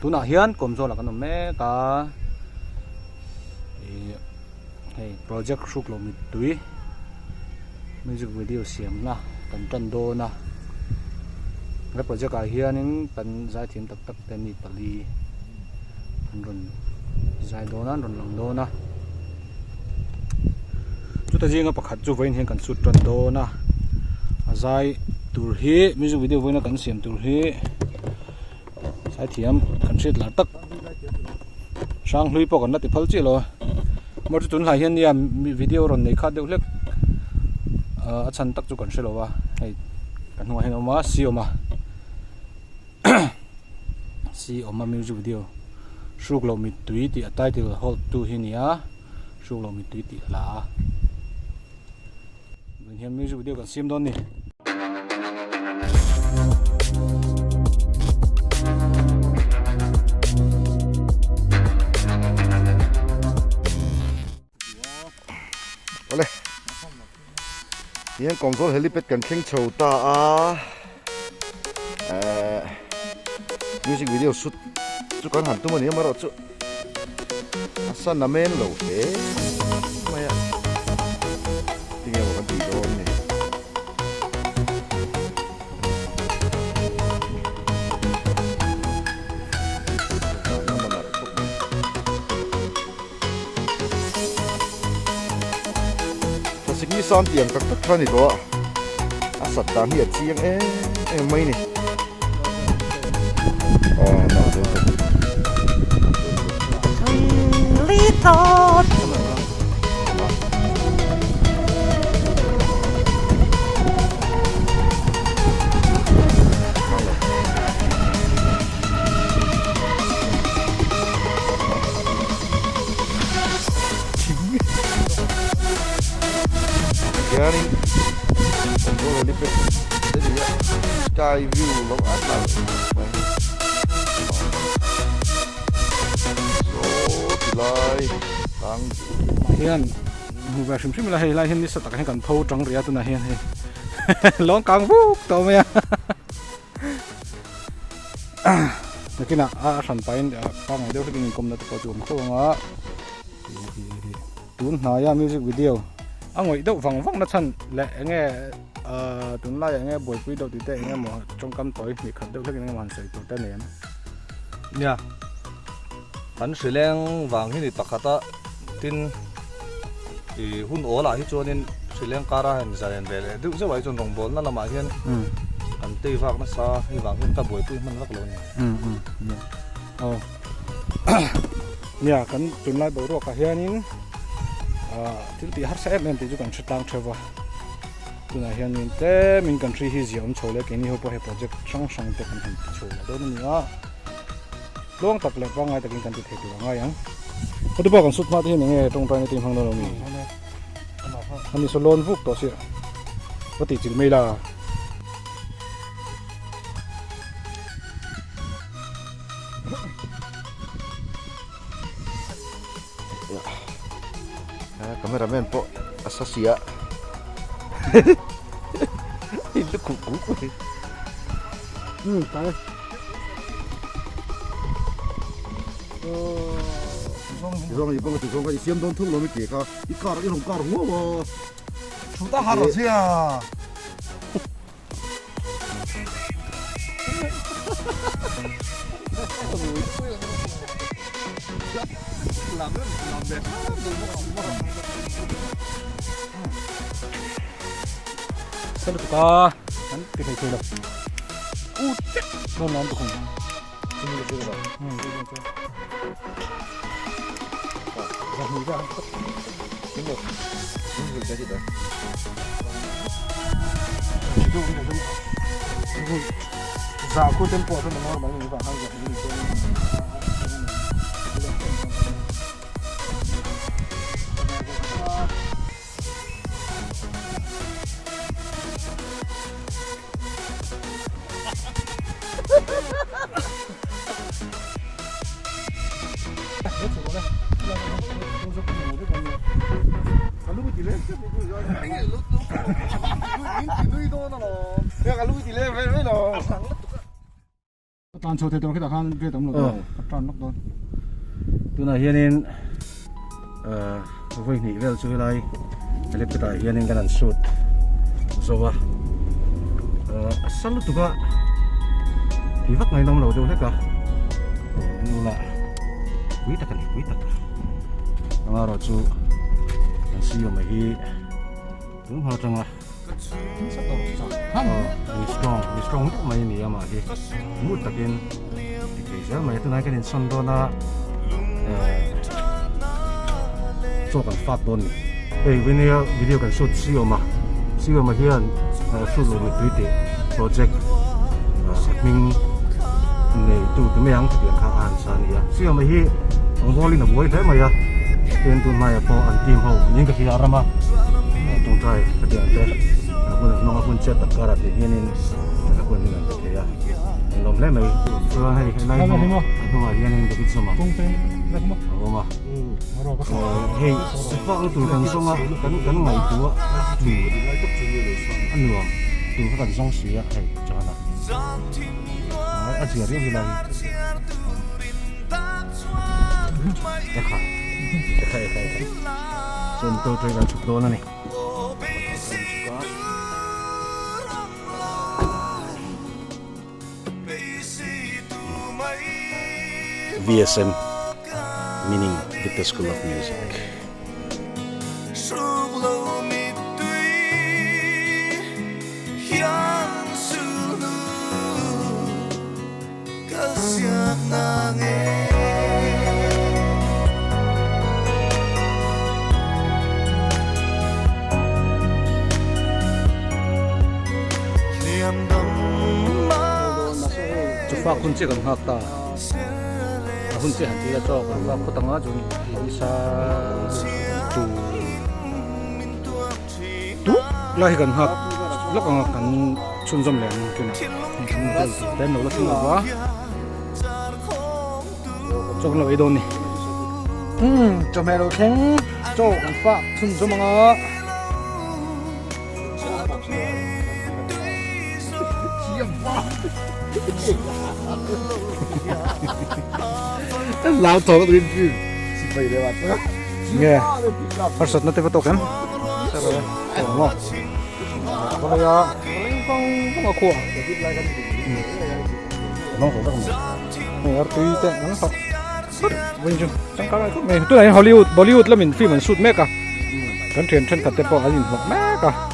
tu na hian komzo la kan me ka hey project HRUKLOH MITTUI music video siam na kan tan do na cái project a hian in kan zai thim tak tak te mi pali run zai do na run lang do na chu ta jinga pakhat chu voin hen kan su tan do na zai tur hi music video voina kan siam tur hi sai thiam kan rit la tak sang hlui po kan na ti phal chi lo mor tun lai hian ya video ron nei kha deuh lek a chan tak chu kan shelo wa hei kan hnuah HRUKLOH C.Awma C.Awma music video HRUKLOH MITTUI ti a title hold to hinia HRUKLOH MITTUI ti la mình hian music video kan sim don ni ole hian console helipad kan thleng chho ta music video shoot chu kan han tu mani maro chu asa na men lo he maya tinga wa kan ti do ni son tiệm các tất cả này đó sạch tán hiện chiang em mấy này nó little Gani control helipad jadi ya sky view lo ada so tilai tang hian hu ba sim sim la hei lai hian ni sa tak hen kan pho tang ria tu na hian he long kang buk to me nakina a san pain pa ngai deuh king kom na to chu ma khonga tun na ya music video angoi deuh vang vang na chan le nge tun lai nge boi pui do ti te nge mo trong kam toi mi khat deuh lekin nge man sei to ta nem nia kan sileng wang hi ni takhata tin i hun ola hi chonin sileng kara han zaren vele du se wai chon rong bol na lama hian kan tei wak na sa hi wang hin ka boi pui man lak lo ni nia kan tun lai bo ro ka hianin til ti har sa em ti chu kan thlang thewa tuna hian min te min country hi ziom chole ke ni ho po he project sang sang te kan han chula do ni a long tak le pa ngai takin kan ti thei nga yang ko tu ba kan sut ma ti nge tong tai ni tim hang lo mi ani so lon vuk to si ko ti chil mai la cameraman po asasia itu kuku tayo Rong ipo tu rong ka isiam don thung lo mi ke ka ikar i rong kar ho bo chuta haro sia sao được ta hắn cái thầy chơi đâu non non được không ini ke ba ra người ra ini ini jadi dah ra cô tên bộ thôi mà nó bằng như vậy hay là như thế tan châu thế đó cái thằng kia tấm lụt tan nóc đó tu na hian in voi ni vel chu lai ele peta hian in kan shoot zowa salu tu ka thì vắt ngày nông lầu đâu hết cả nu là quý tất mà rồi chú anh sử dụng mấy đúng họ trong à strong hết mấy này mà thì mút tất nhiên thì cái giờ mấy thứ này cái nên sân đó na cho cần phát đồn video cần shoot C.Awma hiện shoot rồi mình tweet project mình này tu tụi mình thực hiện khá an san ya C.Awma hi ông vô linh là buổi thế mà ya tiền tụi mày po ăn tim hậu những cái kia mà trong trai cái tiền thế quân nó quân chết tất cả là thì hiện nên là quân như là thế ya lòng lẽ mày cho hay cái này không phải hiện nên cái gì mà công ty đấy không mà hey phát tụi thằng xong á cắn mày tụi ăn nữa tụi các thằng xong xí á hey cho nó à chỉ riêng gì là cái xem tôi chơi là chụp đô này VSM meaning Victor School of Music. HRUKLOH MITTUI yang sulu kasih nangis. chụp phát kun chỉ cần học ta hun chỉ hẳn chỉ là cho và có tăng á chúng đi xa tu lại gần học lúc còn cần chun dâm liền cái nào tên nó là cái nào cho con lợi đồn này cho mẹ đồ khen cho con phát chun dâm ngã lao thầu cái gì vậy đấy bạn nghe phát sốt nó tới phát tốc em sao rồi không có bây giờ không có khua nó không có mình ở tùy tiện nó học vinh chung chẳng có ai mình tôi này Bollywood là mình phim mình shoot mẹ cả cái thuyền trên cả tempo anh nhìn mẹ cả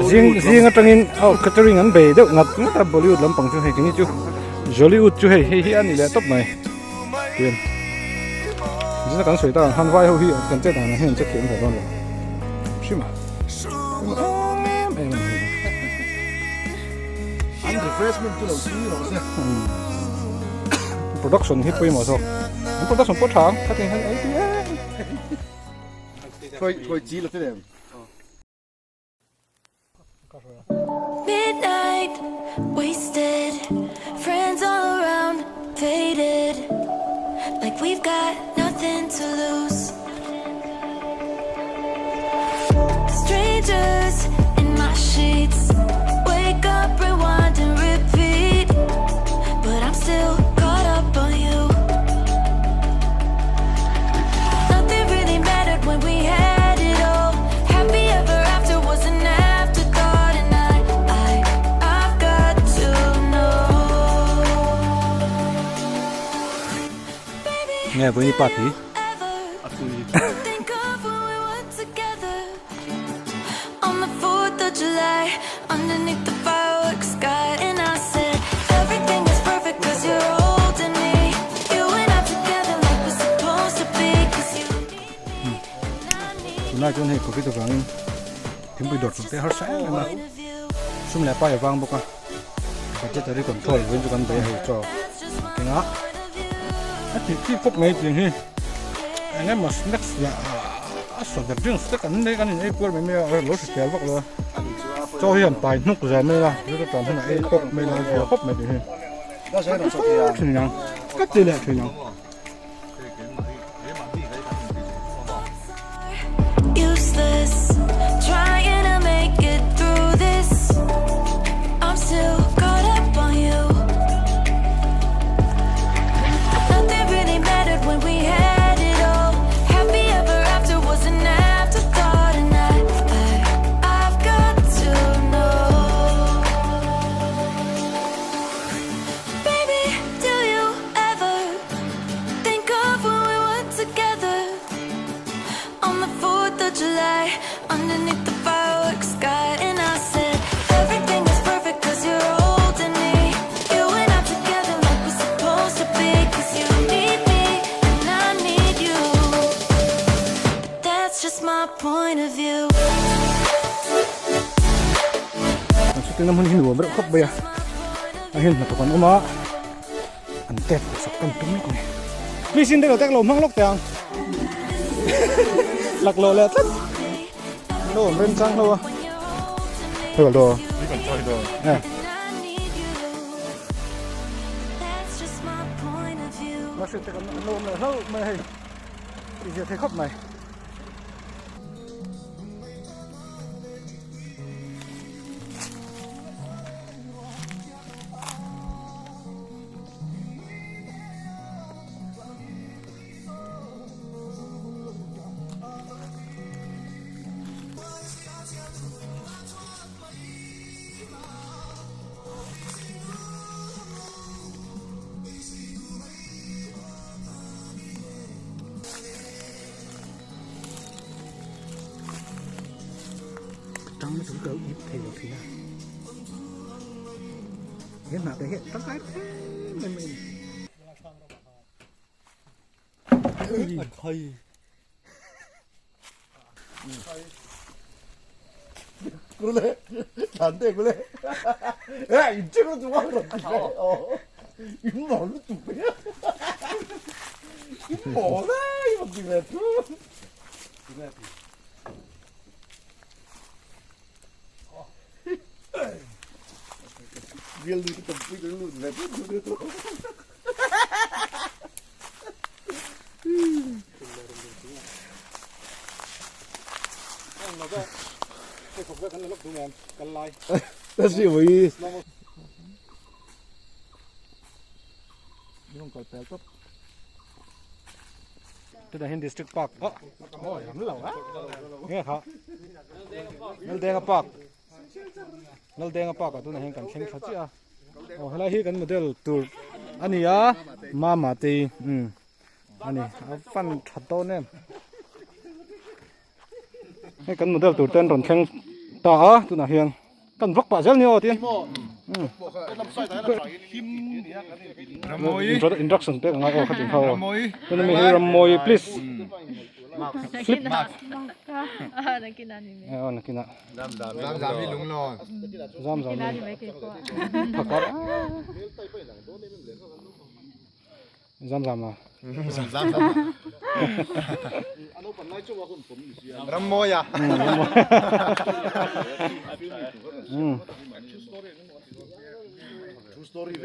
riêng ở trong in catering anh bể được ngặt người ta Bollywood lắm bằng chung hay chính chứ Hollywood chứ hay anh này là top này tiền chính là cái水稻汉外后去跟这档呢现在这甜才断了是吗refreshment tu đầu tiên rồi xem production hit với mà sao production bớt tháng các tiền ấy thôi chỉ là thế này Midnight, wasted, friends all around, faded, like we've got nothing to lose. Strangers in my sheets, wake up, rewind and repeat, but I'm still caught up on you. Nothing really mattered when we had it all. Happy ever after was an afterthought, and I've got to know. nghe với party Think of when we were together on the 4th of July, underneath the fireworks sky, and I said everything is perfect 'cause you're holding me. You and I together like we're supposed to be, 'cause you need me and I need hôm nay chúng hay có cái đồ vàng tiếng bị đột xuống cái hot sáng mà xung lại bay vang bốc à cái chết tới control với cho con bé hay cho cái ngã thì phút mấy tiếng hi anh em mà next là sao được riêng tất cả những cái này quên mấy mấy lối xe vác rồi cho hiện tại nút giờ mấy là cái tròn thế này pop mấy là giờ pop mấy tiếng hi nó sẽ làm sao thì thì nhang cách gì lại thì nhang useless, trying to make it through this. I'm still caught up on you. น้ำมันหินหัวมันครบไปอ่ะเห็นมาตัวกันออกมาอันเต็ดสักกันตุ้มไม่ก่อนพี่สินได้เราแตกลมห้องล็อกเตียงหลักโลเลยตั้งโลเริ่มจังแล้ววะเฮ้ยโลนี่เป็นจอยโลเนี่ยมาสิแต่กันโลเลยเขาไม่ให้ที่จะเทครบไหมtrong nó cũng cỡ ít thì được thì nào hiện mà để hiện tắt cái mình khơi 그래 안 돼 그래 야 이쪽으로 좀 와라 이 뭘로 좀 그래 이 뭐래 이거 그래 그래 Dia lu kita pergi dulu, nanti dulu tu. Tapi wih. Ini kalau peltok. Itu dah district park. Oh, yang lalu ah? Ni kah? Nol deng park. Nol deng park tu dah yang kan sini kacau ah. Oh, helai hi kan model tour. Ani ya, mama ti. Ani, fan thato nem. Hai kan model tour ten ron kheng ta ah tu nah hiang. Kan vlog pa jel ni oh tin. Introduction te ngai oh khatin khao. Tu ni ramoi please. Flip. Nakina ni me. Oh nakina. Zam ni lung lo. Zam. Nakina ni me ke ko. Pakar. Zam ah. Zam. Ramoi ya. True story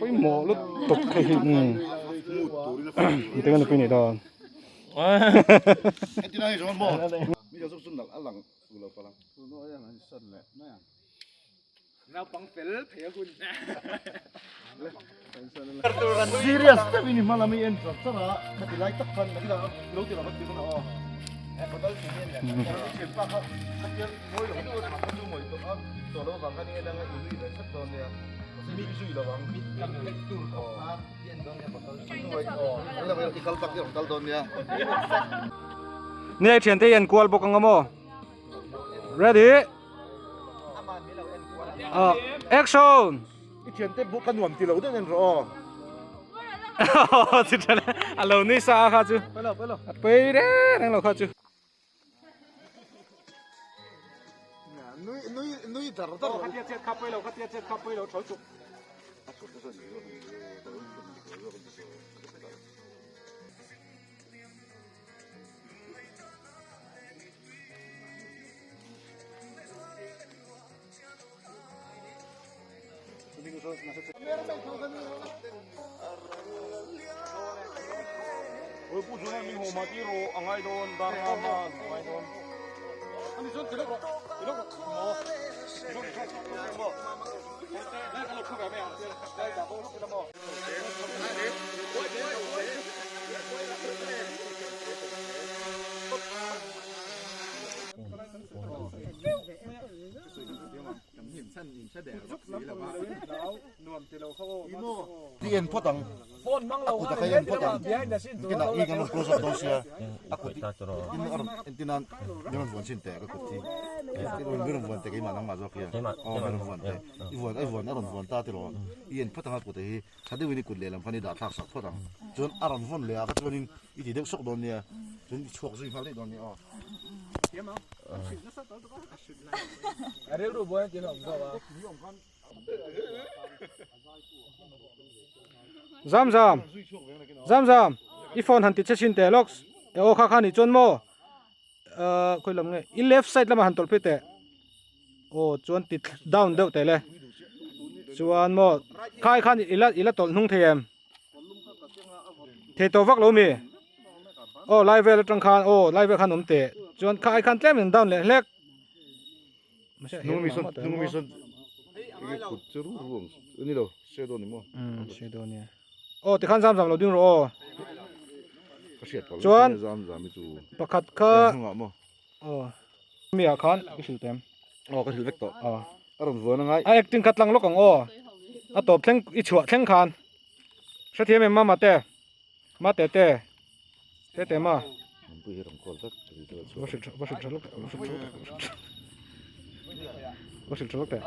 Ôi mỏ lúc tục cái hình itu kan ini dah. Itu dah itu mo. Mi dah susun nak alang sulau palang. Suno yang ani sun le. Nah. Now pang fel phe kun. Serius tapi ni malam ini entah cara kati like takkan kita lo tidak betul kan oh. Betul sih ni. Kalau siapa kau kati moi lo tu apa tu moi tu ah. Solo bangkan ni ada ini dah satu dia. Ini isu dah bang. Kan tu. Oh. Dia dong yang betul. Oh. Ini yang ikal tak yang betul don dia. Ni ai thian te yan kwal bok ang mo. Ready? Action. Ikan te bukan nuam tilau tu kan roh. Tidak. Alo ni sa kha chu. Pelo. Pei de nang lo kha chu. Nui tar. Khatia chet kha pei lo choi chu. Oi pu juna mi ho ma ti ro angai don dar na ma angai don. Ani jon tilok mo. Dian potong. Aku tak kaya potong. Kena ikan close up dosia. Aku intinan jangan buat cinta aku ti. Belum buat tegi mana masuk ya. Oh belum buat. Ibuan aron buat tadi loh. Ian potong aku tadi. Tadi ini kuliah pani dah tak sak potong. Jon aron buat le aku tuh ini dek sok donia. Jon chok sih paling donia. เรื่องรูปบ้านกินหอมก็ว่า zam i phone han ti chachin te lox e o kha khani chon mo khoi lam nge i left side lama han tol pe te o chon ti down deuh te le chuan mo khai khan ila tol hnung them the to vak lo mi o live vel tang khan o live khan um te chuan khai khan tlem in down le lek nung mi son 이게 곧대로 은이로 섀도우니 뭐 shadow ni o ti khan zam lo ding ro 가시야 또 좋아. 잠잠이 주 pakhat kha hnuah mo o mi a khan ki sil tem ka hilvek to o aron vona ngai a acting khatlang lokang o a top thleng i chhuah thleng khan sa thiam em ma te te ma bu hi rong kol tak Wasil chalok te